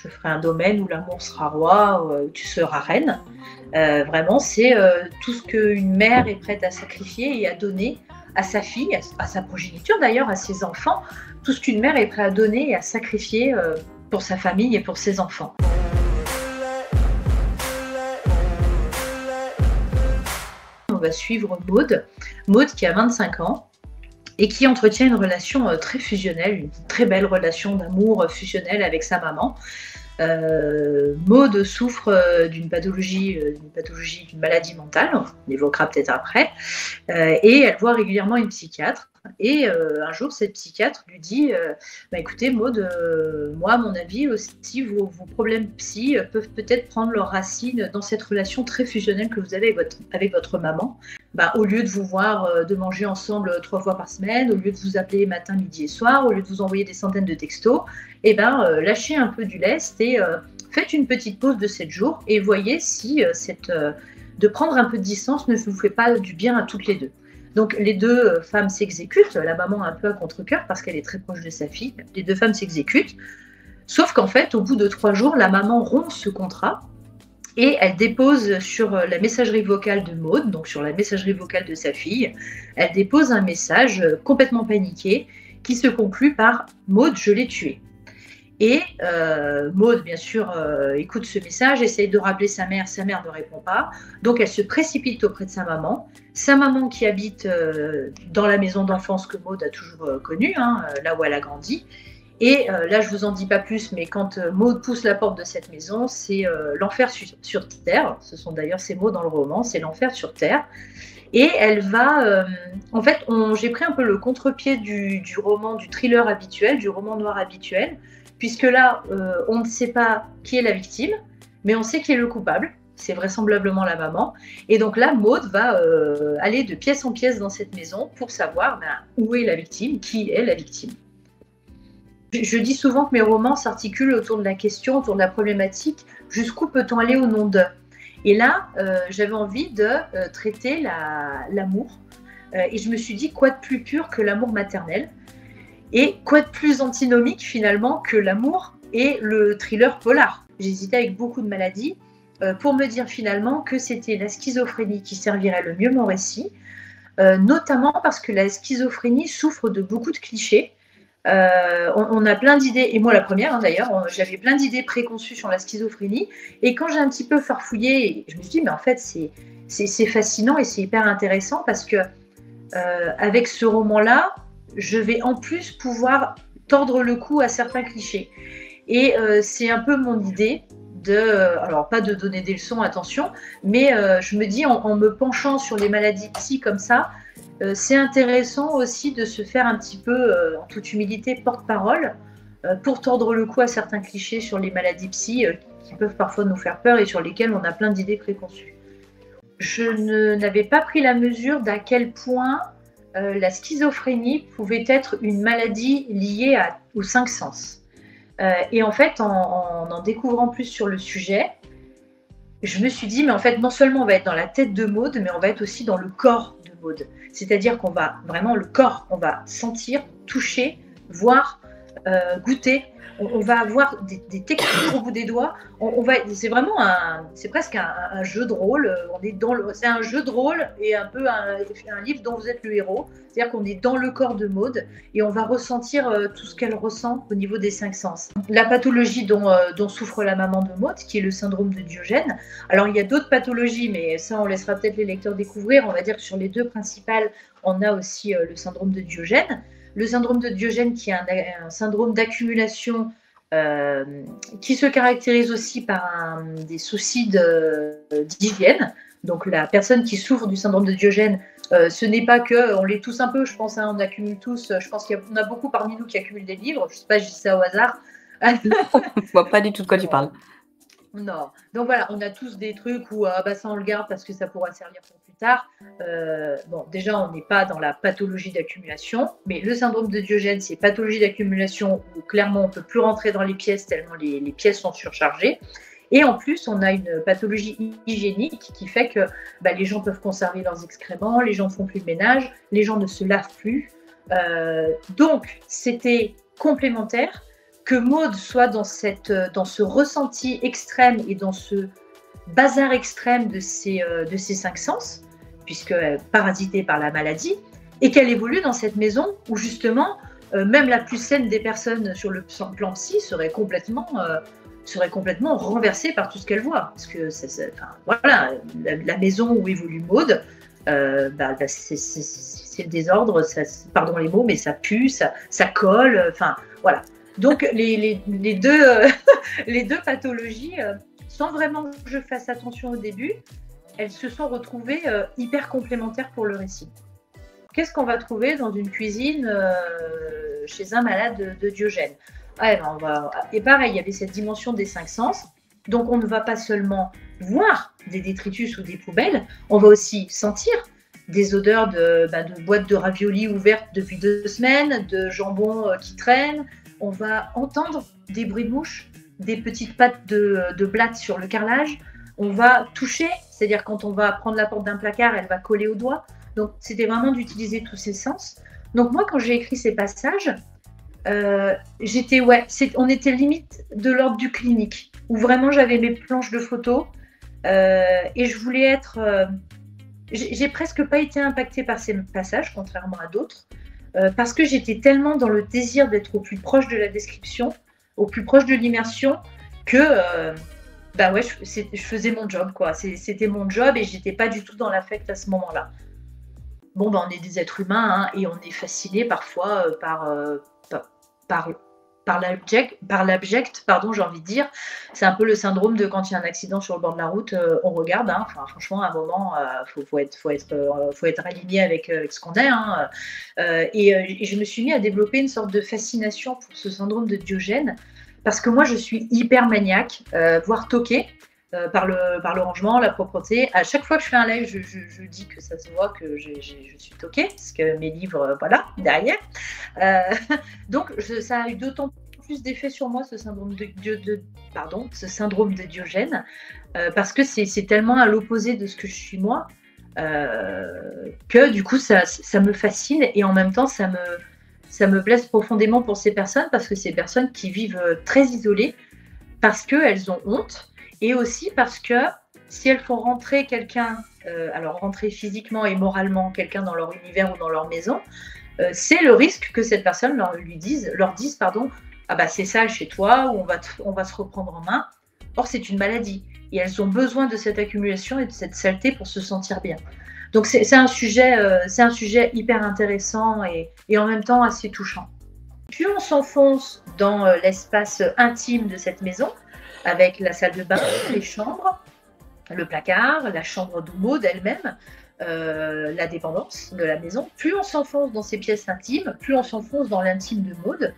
je ferai un domaine où l'amour sera roi, où tu seras reine. Vraiment, c'est tout ce qu'une mère est prête à sacrifier et à donner à sa fille, à sa progéniture d'ailleurs, à ses enfants, tout ce qu'une mère est prête à donner et à sacrifier pour sa famille et pour ses enfants. On va suivre Maud qui a 25 ans et qui entretient une relation très fusionnelle, une très belle relation d'amour fusionnelle avec sa maman. Maud souffre d'une pathologie, d'une maladie mentale, on évoquera peut-être après, et elle voit régulièrement une psychiatre. Et un jour, cette psychiatre lui dit écoutez, Maud, moi, à mon avis, aussi, vos problèmes psy peuvent peut-être prendre leurs racines dans cette relation très fusionnelle que vous avez avec votre maman. Au lieu de vous voir, de manger ensemble 3 fois par semaine, au lieu de vous appeler matin, midi et soir, au lieu de vous envoyer des centaines de textos, lâchez un peu du lest et faites une petite pause de 7 jours et voyez si de prendre un peu de distance ne vous fait pas du bien à toutes les deux. Donc les deux femmes s'exécutent, la maman un peu à contre-cœur parce qu'elle est très proche de sa fille, les deux femmes s'exécutent, sauf qu'en fait, au bout de 3 jours, la maman rompt ce contrat et elle dépose sur la messagerie vocale de Maud, donc sur la messagerie vocale de sa fille, elle dépose un message complètement paniqué qui se conclut par « Maud, je l'ai tué ». Et Maud, bien sûr, écoute ce message, essaye de rappeler sa mère ne répond pas. Donc elle se précipite auprès de sa maman qui habite dans la maison d'enfance que Maud a toujours connue, là où elle a grandi. Et là, je ne vous en dis pas plus, mais quand Maud pousse la porte de cette maison, c'est l'enfer sur Terre. Ce sont d'ailleurs ces mots dans le roman, c'est l'enfer sur Terre. Et elle va... en fait, j'ai pris un peu le contre-pied du roman, du thriller habituel, du roman noir habituel, puisque là, on ne sait pas qui est la victime, mais on sait qui est le coupable. C'est vraisemblablement la maman. Et donc là, Maud va aller de pièce en pièce dans cette maison pour savoir où est la victime, qui est la victime. Je dis souvent que mes romans s'articulent autour de la question, autour de la problématique, jusqu'où peut-on aller au nom de ? Et là, j'avais envie de traiter l'amour. Et je me suis dit, quoi de plus pur que l'amour maternel ? Et quoi de plus antinomique finalement que l'amour et le thriller polar ? J'hésitais avec beaucoup de maladies pour me dire finalement que c'était la schizophrénie qui servirait le mieux mon récit, notamment parce que la schizophrénie souffre de beaucoup de clichés. On a plein d'idées, et moi la première d'ailleurs, j'avais plein d'idées préconçues sur la schizophrénie, et quand j'ai un petit peu farfouillé, je me suis dit mais en fait c'est fascinant et c'est hyper intéressant parce que avec ce roman-là, je vais en plus pouvoir tordre le cou à certains clichés. Et c'est un peu mon idée alors pas de donner des leçons, attention, mais je me dis en me penchant sur les maladies psy comme ça, c'est intéressant aussi de se faire un petit peu, en toute humilité, porte-parole pour tordre le cou à certains clichés sur les maladies psy qui peuvent parfois nous faire peur et sur lesquelles on a plein d'idées préconçues. Je n'avais pas pris la mesure d'à quel point la schizophrénie pouvait être une maladie liée aux 5 sens. Et en fait, en découvrant plus sur le sujet, je me suis dit, mais en fait, non seulement on va être dans la tête de Maud, mais on va être aussi dans le corps de Maud. C'est-à-dire qu'on va vraiment, le corps, on va sentir, toucher, voir, goûter. On va avoir des textures au bout des doigts. C'est vraiment c'est presque un jeu de rôle. C'est un jeu de rôle et un peu un livre dont vous êtes le héros. C'est-à-dire qu'on est dans le corps de Maud et on va ressentir tout ce qu'elle ressent au niveau des 5 sens. La pathologie dont souffre la maman de Maud, qui est le syndrome de Diogène. Alors il y a d'autres pathologies, mais ça on laissera peut-être les lecteurs découvrir. On va dire que sur les 2 principales, on a aussi le syndrome de Diogène. Le syndrome de Diogène qui est un syndrome d'accumulation qui se caractérise aussi par des soucis d'hygiène. Donc la personne qui souffre du syndrome de Diogène, ce n'est pas que, on l'est tous un peu, je pense, on accumule tous, je pense qu'on a beaucoup parmi nous qui accumulent des livres, je ne sais pas, je dis ça au hasard. Je ne vois pas du tout de quoi tu parles. Non. Donc voilà, on a tous des trucs où ça on le garde parce que ça pourra servir pour plus tard. Bon, déjà, on n'est pas dans la pathologie d'accumulation, mais le syndrome de Diogène, c'est pathologie d'accumulation où clairement on ne peut plus rentrer dans les pièces tellement les pièces sont surchargées. Et en plus, on a une pathologie hygiénique qui fait que les gens peuvent conserver leurs excréments, les gens ne font plus de ménage, les gens ne se lavent plus. Donc, c'était complémentaire que Maud soit dans ce ressenti extrême et dans ce bazar extrême de ses 5 sens, puisqu'elle est parasitée par la maladie, et qu'elle évolue dans cette maison où justement, même la plus saine des personnes sur le plan psy serait complètement renversée par tout ce qu'elle voit. Parce que voilà, la maison où évolue Maud, c'est le désordre, pardon les mots, mais ça pue, ça colle, enfin voilà. Donc les deux pathologies, sans vraiment que je fasse attention au début, elles se sont retrouvées hyper complémentaires pour le récit. Qu'est-ce qu'on va trouver dans une cuisine chez un malade de Diogène? Et pareil, il y avait cette dimension des 5 sens. Donc on ne va pas seulement voir des détritus ou des poubelles, on va aussi sentir des odeurs de boîtes de raviolis ouvertes depuis 2 semaines, de jambon qui traîne. On va entendre des bruits de mouches, des petites pattes de blattes sur le carrelage. On va toucher, c'est-à-dire quand on va prendre la porte d'un placard, elle va coller au doigt. Donc c'était vraiment d'utiliser tous ces sens. Donc moi, quand j'ai écrit ces passages, on était limite de l'ordre du clinique, où vraiment j'avais mes planches de photos et je voulais être... j'ai presque pas été impactée par ces passages, contrairement à d'autres, parce que j'étais tellement dans le désir d'être au plus proche de la description, au plus proche de l'immersion, que je faisais mon job, quoi. C'était mon job et j'étais pas du tout dans l'affect à ce moment-là. Bon, on est des êtres humains et on est fasciné parfois par l'abject, pardon, j'ai envie de dire. C'est un peu le syndrome de quand il y a un accident sur le bord de la route, on regarde. Enfin, franchement, à un moment, faut être aligné avec ce qu'on est. Et je me suis mis à développer une sorte de fascination pour ce syndrome de Diogène, parce que moi, je suis hyper maniaque, voire toquée. Par le rangement, la propreté. À chaque fois que je fais un live, je dis que ça se voit que je suis toquée, parce que mes livres, voilà, derrière. Donc, ça a eu d'autant plus d'effet sur moi, ce syndrome de Diogène, parce que c'est tellement à l'opposé de ce que je suis moi, que du coup, ça me fascine, et en même temps, ça me blesse profondément pour ces personnes, parce que ces personnes qui vivent très isolées, parce qu'elles ont honte, et aussi parce que si elles font rentrer quelqu'un, alors rentrer physiquement et moralement quelqu'un dans leur univers ou dans leur maison, c'est le risque que cette personne leur dise ah bah c'est sale chez toi, ou on va se reprendre en main. Or c'est une maladie et elles ont besoin de cette accumulation et de cette saleté pour se sentir bien. Donc c'est un sujet hyper intéressant et en même temps assez touchant. Plus on s'enfonce dans l'espace intime de cette maison, avec la salle de bain, les chambres, le placard, la chambre de Maud elle-même, la dépendance de la maison. Plus on s'enfonce dans ces pièces intimes, plus on s'enfonce dans l'intime de Maud,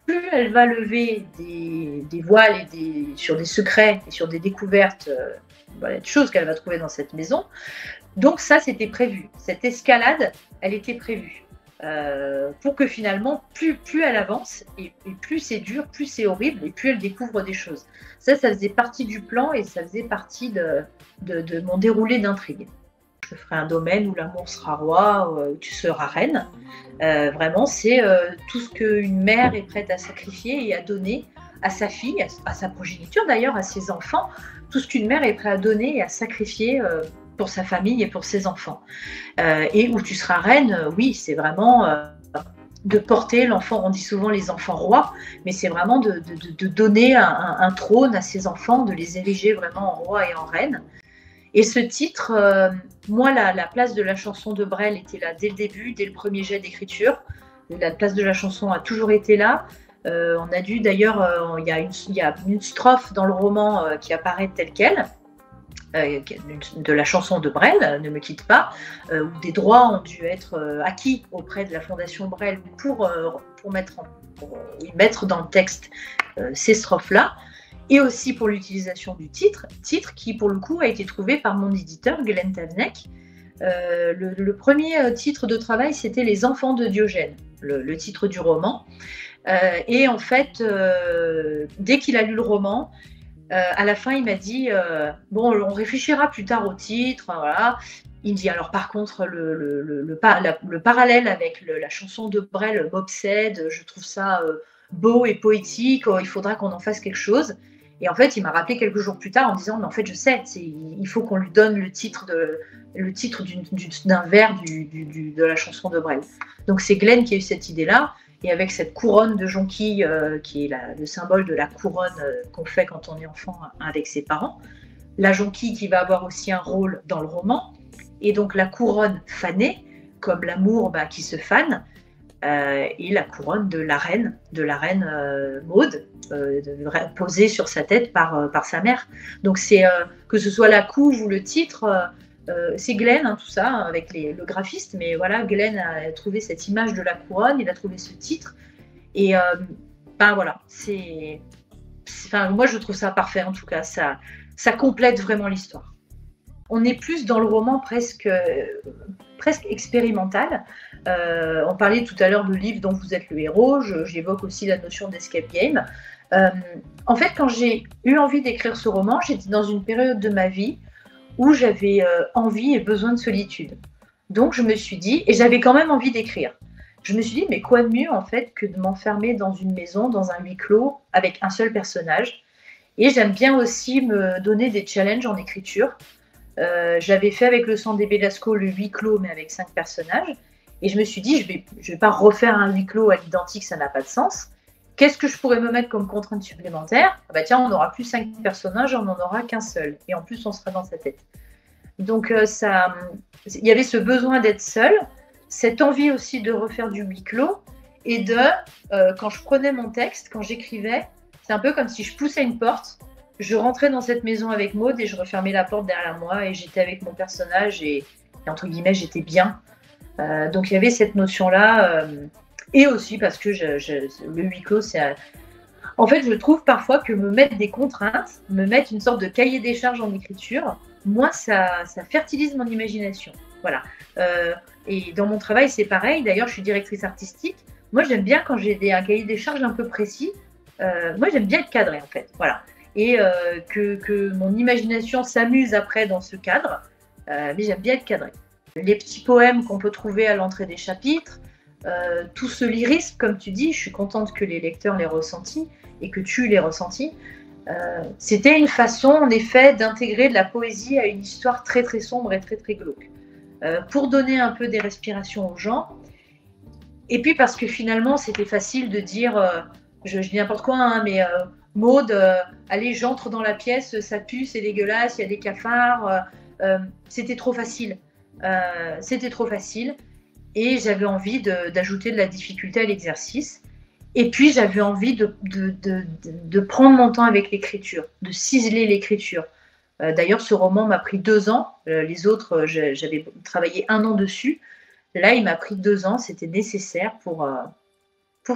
plus elle va lever des voiles sur des secrets et sur des découvertes, des choses qu'elle va trouver dans cette maison. Donc ça, c'était prévu. Cette escalade, elle était prévue. Pour que finalement, plus elle avance, et plus c'est dur, plus c'est horrible, et plus elle découvre des choses. Ça faisait partie du plan et ça faisait partie de mon déroulé d'intrigue. Je ferai un domaine où l'amour sera roi, où tu seras reine. Vraiment, c'est tout ce qu'une mère est prête à sacrifier et à donner à sa fille, à sa progéniture d'ailleurs, à ses enfants. Tout ce qu'une mère est prête à donner et à sacrifier pour sa famille et pour ses enfants. Et où tu seras reine, oui, c'est vraiment de porter l'enfant, on dit souvent les enfants rois, mais c'est vraiment de donner un trône à ses enfants, de les ériger vraiment en roi et en reine. Et ce titre, moi, la place de la chanson de Brel était là dès le début, dès le premier jet d'écriture. La place de la chanson a toujours été là. On a dû d'ailleurs, il y a une strophe dans le roman qui apparaît telle qu'elle, de la chanson de Brel, Ne me quitte pas, où des droits ont dû être acquis auprès de la Fondation Brel pour mettre dans le texte ces strophes-là, et aussi pour l'utilisation du titre qui pour le coup a été trouvé par mon éditeur Glenn Tavnek. Le premier titre de travail, c'était Les enfants de Diogène, le titre du roman. Et en fait, dès qu'il a lu le roman, à la fin, il m'a dit bon, on réfléchira plus tard au titre, voilà. Il me dit alors par contre le parallèle avec la chanson de Brel m'obsède, je trouve ça beau et poétique, il faudra qu'on en fasse quelque chose. Et en fait, il m'a rappelé quelques jours plus tard en disant, mais en fait, je sais, il faut qu'on lui donne le titre d'un vers de la chanson de Brel. Donc c'est Glenn qui a eu cette idée-là, et avec cette couronne de jonquilles, qui est le symbole de la couronne qu'on fait quand on est enfant avec ses parents, la jonquille qui va avoir aussi un rôle dans le roman, et donc la couronne fanée, comme l'amour qui se fane, et la couronne de la reine Maud, posée sur sa tête par sa mère. Donc c'est que ce soit la couve ou le titre, c'est Glenn, tout ça, avec le graphiste, mais voilà, Glenn a trouvé cette image de la couronne, il a trouvé ce titre, et voilà, moi je trouve ça parfait, en tout cas, ça complète vraiment l'histoire. On est plus dans le roman presque expérimental. On parlait tout à l'heure de livre dont vous êtes le héros, j'évoque aussi la notion d'escape game. En fait, quand j'ai eu envie d'écrire ce roman, j'étais dans une période de ma vie où j'avais envie et besoin de solitude. Donc je me suis dit, et j'avais quand même envie d'écrire, je me suis dit, mais quoi de mieux en fait que de m'enfermer dans une maison, dans un huis clos, avec un seul personnage. Et j'aime bien aussi me donner des challenges en écriture. J'avais fait avec Le Sang des Belasco le huis clos, mais avec 5 personnages. Et je me suis dit, je vais pas refaire un huis clos à l'identique, ça n'a pas de sens. Qu'est-ce que je pourrais me mettre comme contrainte supplémentaire ? Tiens, on n'aura plus 5 personnages, on n'en aura qu'un seul. Et en plus, on sera dans sa tête. Donc, il y avait ce besoin d'être seul, cette envie aussi de refaire du huis clos, et quand je prenais mon texte, quand j'écrivais, c'est un peu comme si je poussais une porte, je rentrais dans cette maison avec Maud et je refermais la porte derrière moi et j'étais avec mon personnage et entre guillemets, j'étais bien. Donc, il y avait cette notion-là. Et aussi parce que le huis clos, en fait, je trouve parfois que me mettre des contraintes, me mettre une sorte de cahier des charges en écriture, moi, ça fertilise mon imagination. Voilà. Et dans mon travail, c'est pareil. D'ailleurs, je suis directrice artistique. Moi, j'aime bien quand j'ai un cahier des charges un peu précis. Moi, j'aime bien être cadré, en fait. Voilà. Et que mon imagination s'amuse après dans ce cadre. Mais j'aime bien être cadré. Les petits poèmes qu'on peut trouver à l'entrée des chapitres, tout ce lyrisme, comme tu dis, je suis contente que les lecteurs l'aient ressenti et que tu l'aies ressenti. C'était une façon, en effet, d'intégrer de la poésie à une histoire très très sombre et très très glauque, pour donner un peu des respirations aux gens. Et puis parce que finalement, c'était facile de dire, je dis n'importe quoi, mais Maud, allez, j'entre dans la pièce, ça pue, c'est dégueulasse, il y a des cafards. C'était trop facile. Et j'avais envie d'ajouter de la difficulté à l'exercice. Et puis, j'avais envie de prendre mon temps avec l'écriture, de ciseler l'écriture. D'ailleurs, ce roman m'a pris 2 ans. Les autres, j'avais travaillé 1 an dessus. Là, il m'a pris 2 ans. C'était nécessaire pour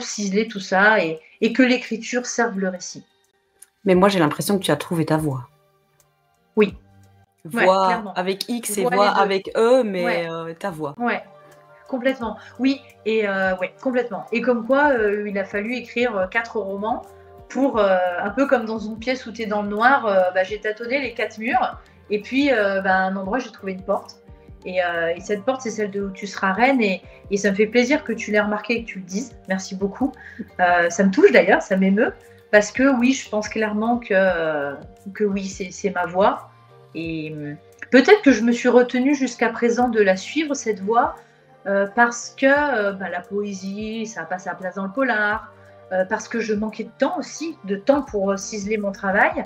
ciseler tout ça et que l'écriture serve le récit. Mais moi, j'ai l'impression que tu as trouvé ta voix. Oui. Voix avec X et voix avec E, mais ta voix. Ouais. Complètement, oui, et complètement. Et comme quoi, il a fallu écrire 4 romans pour, un peu comme dans une pièce où tu es dans le noir, j'ai tâtonné les 4 murs, et puis à un endroit, j'ai trouvé une porte. Et cette porte, c'est celle de Où tu seras reine, et ça me fait plaisir que tu l'aies remarqué et que tu le dises. Merci beaucoup. Ça me touche d'ailleurs, ça m'émeut, parce que oui, je pense clairement que oui, c'est ma voix. Et peut-être que je me suis retenue jusqu'à présent de la suivre, cette voix, parce que la poésie, ça n'a pas sa place dans le polar, parce que je manquais de temps pour ciseler mon travail,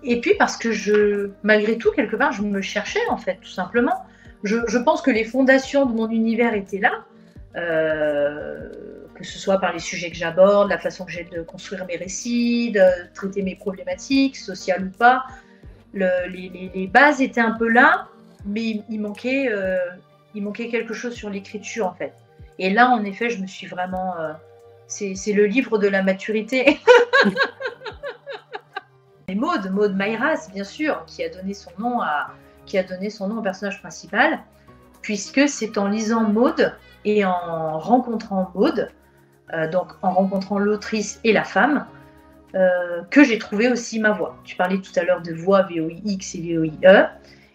et puis parce que malgré tout, quelque part, je me cherchais en fait, tout simplement. Je pense que les fondations de mon univers étaient là, que ce soit par les sujets que j'aborde, la façon que j'ai de construire mes récits, de traiter mes problématiques, sociales ou pas. Les bases étaient un peu là, mais il manquait quelque chose sur l'écriture en fait. Et là, en effet, je me suis vraiment... c'est le livre de la maturité. Et Maud Mayras, bien sûr, qui a donné son nom au personnage principal, puisque c'est en lisant Maud et en rencontrant Maud, donc en rencontrant l'autrice et la femme, que j'ai trouvé aussi ma voix. Tu parlais tout à l'heure de voix VOIX et VOIE.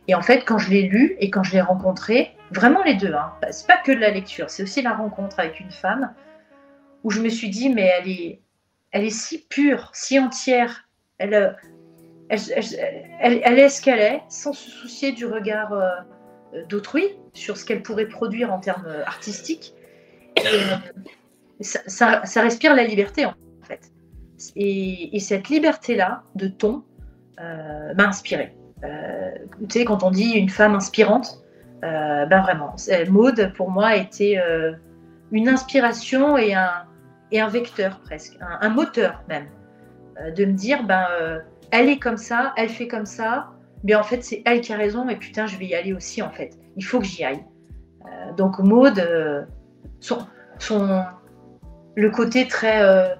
Et en fait, quand je l'ai lu et quand je l'ai rencontré, vraiment les deux, c'est pas que de la lecture, c'est aussi la rencontre avec une femme, où je me suis dit, mais elle est si pure, si entière, elle est ce qu'elle est, sans se soucier du regard d'autrui sur ce qu'elle pourrait produire en termes artistiques. Et ça respire la liberté, en fait. Et cette liberté-là, de ton, m'a inspirée. Tu sais, quand on dit une femme inspirante, ben vraiment, Maud, pour moi, était une inspiration et un vecteur presque, un moteur même, de me dire, elle est comme ça, elle fait comme ça, mais en fait, c'est elle qui a raison, et putain, je vais y aller aussi, en fait. Il faut que j'y aille. Donc Maud, le côté très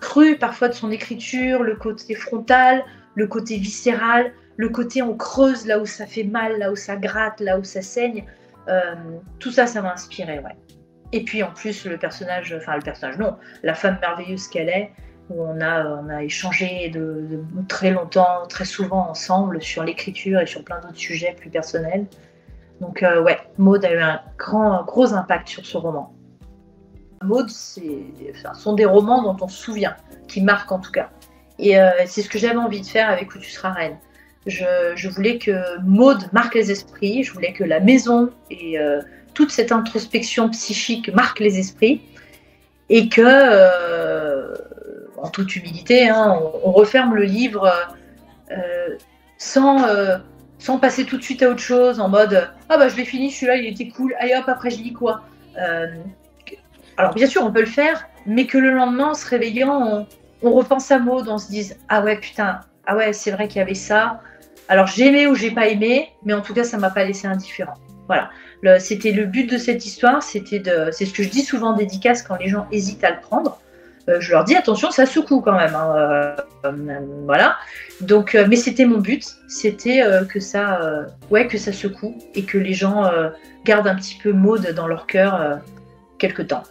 cru parfois de son écriture, le côté frontal, le côté viscéral, le côté on creuse là où ça fait mal, là où ça gratte, là où ça saigne, tout ça, ça m'a inspirée, ouais. Et puis en plus la femme merveilleuse qu'elle est, où on a échangé de très longtemps, très souvent ensemble sur l'écriture et sur plein d'autres sujets plus personnels. Donc ouais, Maud a eu un gros impact sur ce roman. Maud, sont des romans dont on se souvient, qui marquent en tout cas. Et c'est ce que j'avais envie de faire avec Où tu seras reine. Je voulais que Maud marque les esprits, je voulais que la maison et toute cette introspection psychique marque les esprits, et que, en toute humilité, hein, on referme le livre sans passer tout de suite à autre chose, en mode « Ah bah je l'ai fini, celui-là il était cool, allez hop, après je lis quoi ?» Alors bien sûr on peut le faire, mais que le lendemain en se réveillant, on repense à Maud, on se dise « Ah ouais putain, ah ouais c'est vrai qu'il y avait ça, alors j'ai aimé ou j'ai pas aimé, mais en tout cas ça m'a pas laissé indifférent. » Voilà, c'était le but de cette histoire, c'est ce que je dis souvent en dédicace quand les gens hésitent à le prendre. Je leur dis attention, ça secoue quand même, hein, voilà. Donc, mais c'était mon but, c'était que ça secoue et que les gens gardent un petit peu Maud dans leur cœur quelque temps.